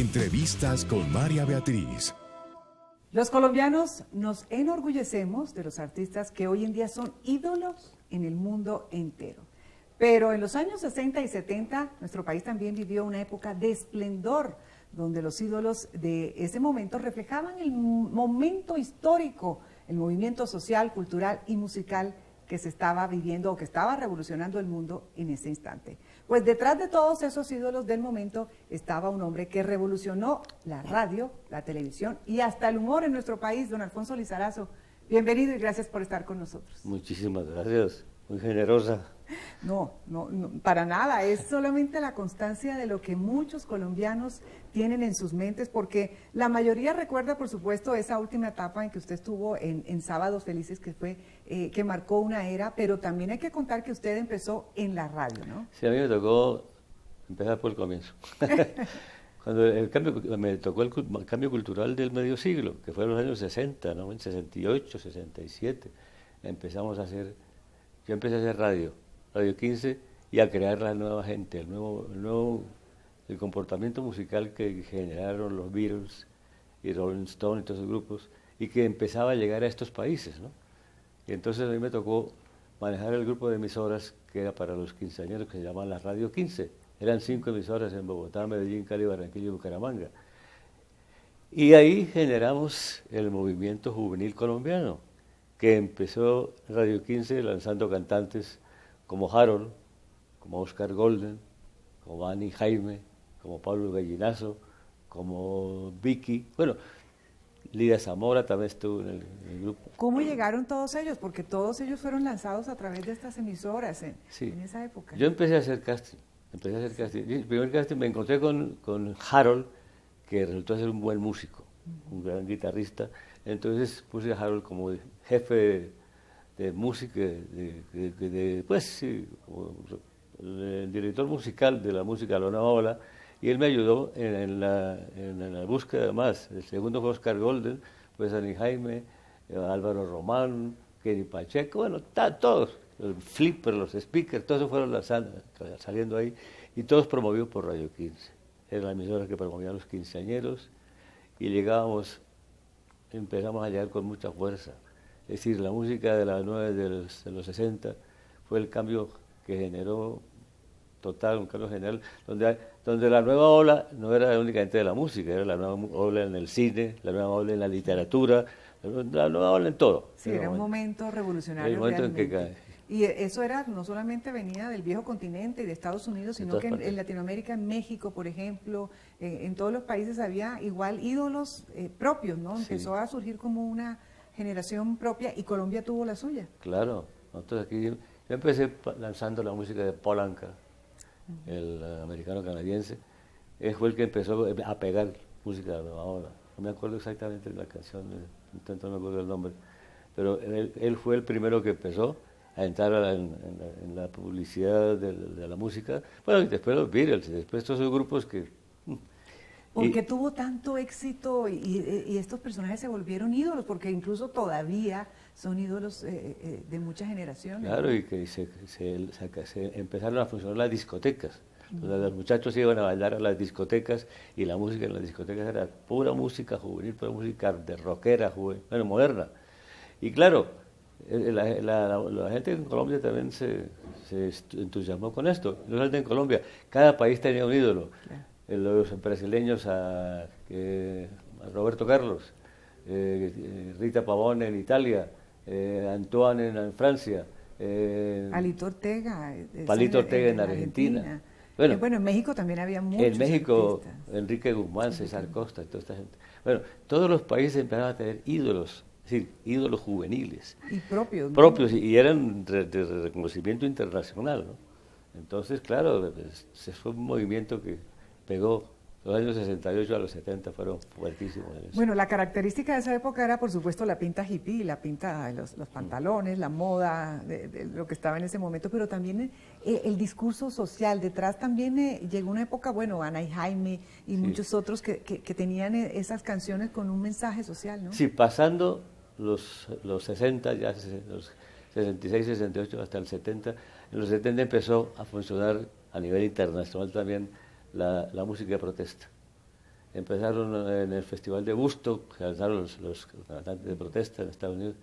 Entrevistas con María Beatriz. Los colombianos nos enorgullecemos de los artistas que hoy en día son ídolos en el mundo entero. Pero en los años 60 y 70, nuestro país también vivió una época de esplendor, donde los ídolos de ese momento reflejaban el momento histórico, el movimiento social, cultural y musical que se estaba viviendo o que estaba revolucionando el mundo en ese instante. Pues detrás de todos esos ídolos del momento estaba un hombre que revolucionó la radio, la televisión y hasta el humor en nuestro país, don Alfonso Lizarazo. Bienvenido y gracias por estar con nosotros. Muchísimas gracias, muy generosa. No, para nada, es solamente la constancia de lo que muchos colombianos tienen en sus mentes, porque la mayoría recuerda, por supuesto, esa última etapa en que usted estuvo en Sábados Felices, que fue que marcó una era, pero también hay que contar que usted empezó en la radio, ¿no? Sí, a mí me tocó empezar por el comienzo. Me tocó el cambio cultural del medio siglo, que fue en los años 60, ¿no? En 68, 67, yo empecé a hacer Radio 15, y a crear la nueva gente, el comportamiento musical que generaron los Beatles y Rolling Stone y todos esos grupos, y que empezaba a llegar a estos países, ¿no? Y entonces a mí me tocó manejar el grupo de emisoras que era para los quinceañeros, que se llamaban la Radio 15. Eran 5 emisoras en Bogotá, Medellín, Cali, Barranquilla y Bucaramanga. Y ahí generamos el movimiento juvenil colombiano, que empezó Radio 15 lanzando cantantes como Harold, como Oscar Golden, como Annie Jaime, como Pablo Gallinazo, como Vicky. Bueno, Lidia Zamora también estuvo en el grupo. ¿Cómo llegaron todos ellos? Porque todos ellos fueron lanzados a través de estas emisoras en esa época. Yo empecé a hacer casting. El primer casting me encontré con Harold, que resultó ser un buen músico, un gran guitarrista. Entonces puse a Harold como jefe de música, como el director musical de la música de la nueva ola, y él me ayudó en la búsqueda más. El segundo fue Oscar Golden, pues Ani Jaime, Álvaro Román, Kenny Pacheco, bueno, todos, los flippers, los speakers, todos fueron saliendo ahí, y todos promovidos por Radio 15. Era la emisora que promovía a los quinceañeros, y empezamos a llegar con mucha fuerza. Es decir, la música de los 60 fue el cambio que generó total, un cambio general, donde la nueva ola no era únicamente de la música, era la nueva ola en el cine, la nueva ola en la literatura, la nueva ola en todo. Sí, era un momento revolucionario. El momento realmente. en que cae. Y eso no solamente venía del viejo continente y de Estados Unidos, sino que en Latinoamérica, en México, por ejemplo, en todos los países había igual ídolos propios, ¿no? Empezó a surgir como una generación propia y Colombia tuvo la suya. Claro, nosotros aquí, yo empecé lanzando la música de Paul Anka, el americano canadiense. Él fue el que empezó a pegar música de nueva ola. No me acuerdo exactamente de la canción, no me acuerdo el nombre, pero él fue el primero que empezó a entrar en la publicidad de la música. Bueno, y después los Beatles, y después todos esos grupos que... ¿Por qué tuvo tanto éxito y estos personajes se volvieron ídolos? Porque incluso todavía son ídolos de muchas generaciones. Claro, y que se empezaron a funcionar las discotecas. Entonces, los muchachos iban a bailar a las discotecas, y la música en las discotecas era pura música juvenil, pura música de rockera, bueno, moderna. Y claro, la gente en Colombia también se entusiasmó con esto. No solamente en Colombia, cada país tenía un ídolo. Claro. Los brasileños a Roberto Carlos, Rita Pavone en Italia, Antoine en Francia, Palito Ortega en Argentina. Bueno, en México también había muchos En México, artistas. Enrique Guzmán, César Costa, toda esta gente. Bueno, todos los países empezaron a tener ídolos, es decir, ídolos juveniles. Y propios. ¿no? Propios, y eran de reconocimiento internacional, ¿no? Entonces, claro, fue un movimiento que pegó. Los años 68 a los 70 fueron fuertísimos en eso. Bueno, la característica de esa época era, por supuesto, la pinta hippie, la pinta de los pantalones, la moda de lo que estaba en ese momento, pero también el discurso social. Detrás también llegó una época, bueno, Ana y Jaime y muchos otros que tenían esas canciones con un mensaje social, ¿no? Sí, pasando los 60, ya los 66, 68 hasta el 70, en los 70 empezó a funcionar a nivel internacional también la música de protesta. empezaron en el Festival de Woodstock, que lanzaron los cantantes de protesta en Estados Unidos,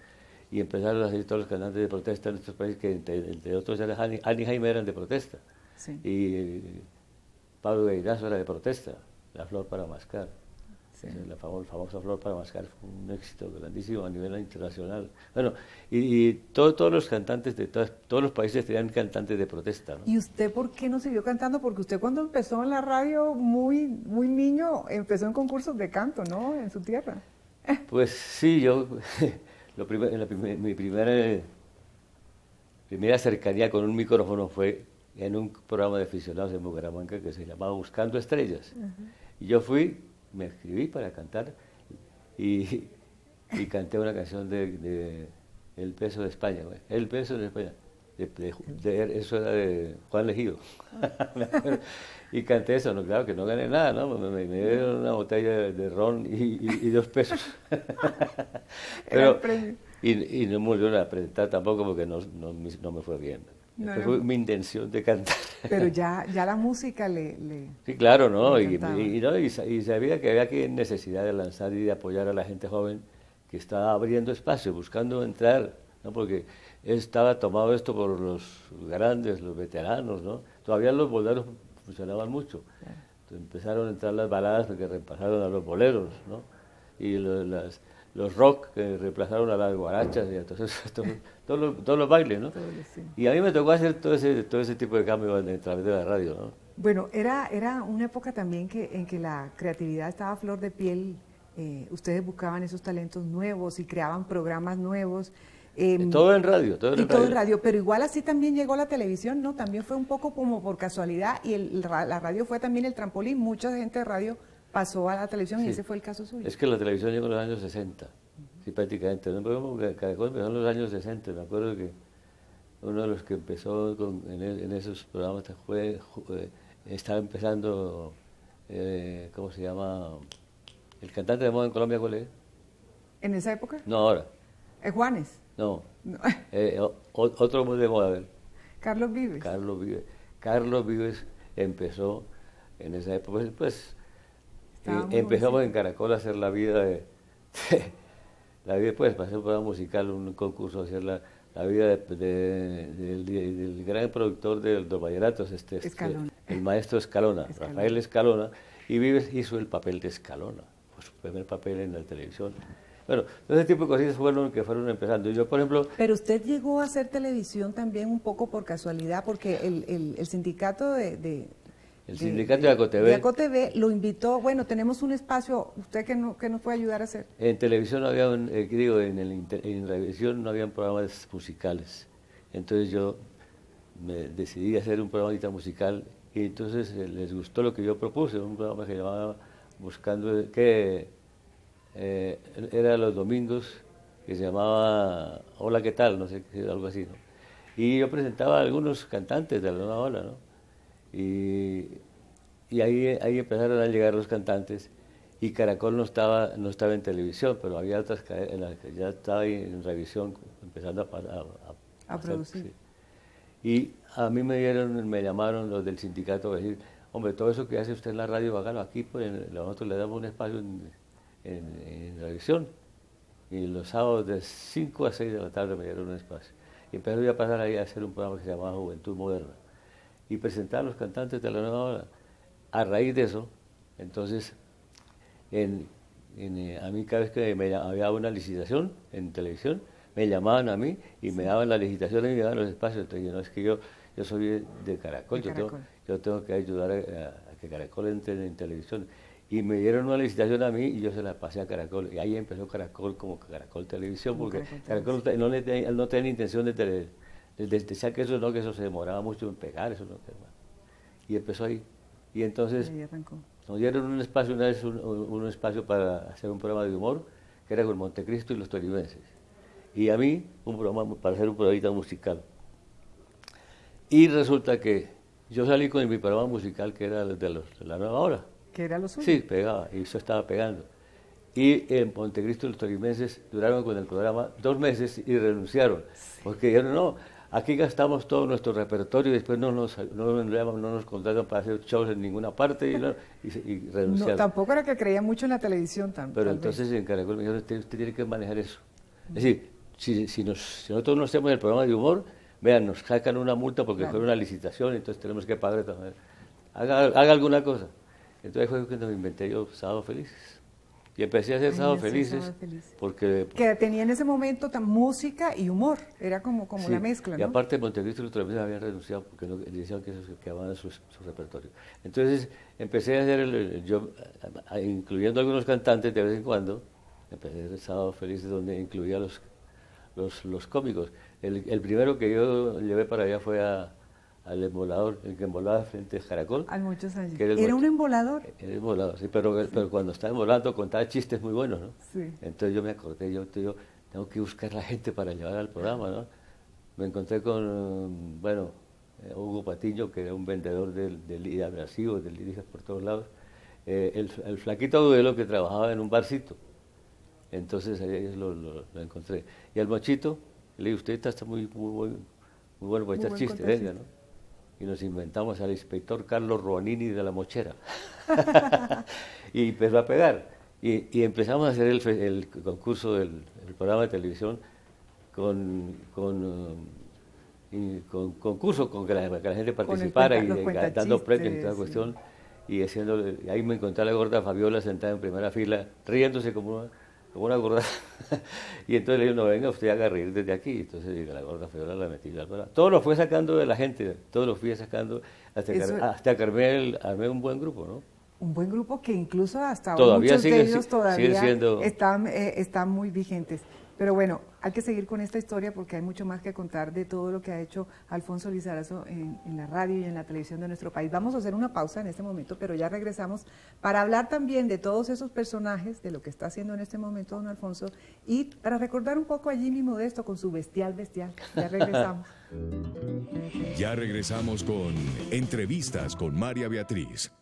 y empezaron a salir todos los cantantes de protesta en estos países, que entre otros era Annie Jaime eran de protesta, Sí. y Pablo Gairazo era de protesta, La Flor para Mascar. Sí. La famosa Flor para Mascar fue un éxito grandísimo a nivel internacional. Bueno, y todos los cantantes de todos los países tenían cantantes de protesta, ¿no? ¿Y usted por qué no siguió cantando? Porque usted cuando empezó en la radio muy, muy niño, empezó en concursos de canto, ¿no? En su tierra. Pues sí, yo, mi primera cercanía con un micrófono fue en un programa de aficionados en Bucaramanga que se llamaba Buscando Estrellas. Y yo me escribí para cantar y canté una canción de El Peso de España, güey. El Peso de España. Eso era de Juan Legido. Me acuerdo. Y canté eso, no, claro que no gané nada, ¿no? Me dieron una botella de ron y 2 pesos. Pero, y no me volvieron a presentar tampoco porque no me fue bien. No, Fue mi intención de cantar. Pero ya la música le Sí, claro, ¿no? le Y encantaba. sabía que había que necesidad de lanzar y de apoyar a la gente joven que estaba abriendo espacio, buscando entrar, ¿no? Porque estaba tomado esto por los grandes, los veteranos, ¿no? Todavía los boleros funcionaban mucho. Entonces empezaron a entrar las baladas que reemplazaron a los boleros, ¿no? Y los rock que reemplazaron a las guarachas y a todos los bailes, ¿no? Sí. Y a mí me tocó hacer todo ese tipo de cambios a través de la radio, ¿no? Bueno, era una época también en que la creatividad estaba a flor de piel. Ustedes buscaban esos talentos nuevos y creaban programas nuevos. Todo en radio, Todo en radio, pero igual así también llegó la televisión, ¿no? También fue un poco como por casualidad y la radio fue también el trampolín. Mucha gente de radio pasó a la televisión y ese fue el caso suyo. Es que la televisión llegó en los años 60, sí, prácticamente. ¿No? Caracol empezó en los años 60. Me acuerdo que uno de los que empezó en esos programas estaba empezando, ¿cómo se llama? ¿El cantante de moda en Colombia cuál es? ¿En esa época? No, ahora. Juanes. No. No. Otro muy de moda, a ver. Carlos Vives. Carlos Vives. Carlos Vives empezó en esa época, pues empezamos en Caracol a hacer la vida pues, para hacer un programa musical, un concurso, hacer la vida del gran productor de los vallenatos, el maestro Escalona, Rafael Escalona, y Vives hizo el papel de Escalona, fue su primer papel en la televisión. Bueno, ese tipo de cosas que fueron empezando. Yo, por ejemplo... Pero usted llegó a hacer televisión también un poco por casualidad, porque el sindicato de Acotv lo invitó. Bueno, tenemos un espacio, ¿usted qué nos puede ayudar a hacer? En televisión no había, en televisión no habían programas musicales. Entonces yo me decidí a hacer un programita musical y entonces les gustó lo que yo propuse, un programa que llamaba Buscando, que era los domingos, que se llamaba Hola, ¿qué tal? No sé, algo así, ¿no? Y yo presentaba a algunos cantantes de la nueva ola, ¿no? Y ahí empezaron a llegar los cantantes y Caracol no estaba en televisión, pero había otras cadenas en las que ya estaba ahí en revisión empezando a producir. Sí. Y a mí me llamaron los del sindicato a decir, hombre, todo eso que hace usted en la radio, hágalo aquí, pues nosotros le damos un espacio en revisión. Y los sábados de 5 a 6 de la tarde me dieron un espacio. Y empecé a pasar ahí a hacer un programa que se llamaba Juventud Moderna y presentar a los cantantes de la nueva ola. A raíz de eso, entonces, a mí cada vez que había una licitación en televisión, me llamaban a mí y me daban la licitación y me daban los espacios. Entonces, no, es que yo soy de Caracol, yo tengo que ayudar a que Caracol entre en televisión. Y me dieron una licitación a mí y yo se la pasé a Caracol. Y ahí empezó Caracol como Caracol Televisión, porque Caracol no tenía intención de decía que eso se demoraba mucho en pegar, eso no. Y empezó ahí. Y entonces nos dieron un espacio, una vez un espacio para hacer un programa de humor, que era con Montecristo y los tolimenses. Y a mí, un programa para hacer un programita musical. Y resulta que yo salí con mi programa musical, que era de la nueva ola. ¿Que era lo suyo? Sí, pegaba, y eso estaba pegando. Y en Montecristo y los tolimenses duraron con el programa 2 meses y renunciaron. Porque dijeron, no, aquí gastamos todo nuestro repertorio y después no nos contratan para hacer shows en ninguna parte y renunciaron. No, tampoco era que creía mucho en la televisión Pero tal entonces vez. en Caracol me dijeron, usted tiene que manejar eso. Es decir, si nosotros no hacemos el programa de humor, vean, nos sacan una multa porque Claro. fue una licitación, entonces tenemos que pagar de todas maneras. Haga alguna cosa. Entonces fue cuando me inventé yo Sábado Felices. Y empecé a hacer Ay, Sábados nació Felices, Sábado Felices. porque... Que tenía en ese momento música y humor, era como sí, la mezcla, y ¿no? aparte Montecristo y otras veces habían renunciado porque no, decían que eso se quedaban en su repertorio. Entonces empecé a hacer, incluyendo algunos cantantes de vez en cuando, empecé a hacer Sábados Felices donde incluía los cómicos. El primero que yo llevé para allá fue al embolador, el que embolaba frente a Caracol. Hay muchos años. que era el ¿Era mocho. un embolador? Era embolador, sí, pero cuando estaba embolando contaba chistes muy buenos, ¿no? Sí. Entonces yo me acordé, yo tengo que buscar la gente para llevar al programa, ¿no? Me encontré con, Hugo Patiño, que era un vendedor de abrasivos, de líricas por todos lados, el flaquito Agudelo, que trabajaba en un barcito. Entonces ahí lo encontré. Y al Mochito, le dije, usted está muy bueno para Muy echar buen chistes, contar venga, ¿no? Y nos inventamos al inspector Carlos Ruanini de La Mochera. Y empezó a pegar. Y empezamos a hacer el concurso del programa de televisión con concurso, con que la gente participara y los dando premios y toda cuentachistes, cuestión. Y ahí me encontré a la gorda Fabiola sentada en primera fila, riéndose como una gorda. Y entonces le digo, no, venga, usted haga reír desde aquí. Entonces la gorda Fabiola la metí al programa. Todo lo fue sacando de la gente, todo lo fui sacando hasta que armé un buen grupo, ¿no? Un buen grupo que incluso hasta Todavía muchos de siguen ellos todavía siendo... están muy vigentes. Pero bueno, hay que seguir con esta historia porque hay mucho más que contar de todo lo que ha hecho Alfonso Lizarazo en la radio y en la televisión de nuestro país. Vamos a hacer una pausa en este momento, pero ya regresamos para hablar también de todos esos personajes, de lo que está haciendo en este momento don Alfonso y para recordar un poco a Jimmy Modesto con su Bestial. Ya regresamos. Ya regresamos con Entrevistas con María Beatriz.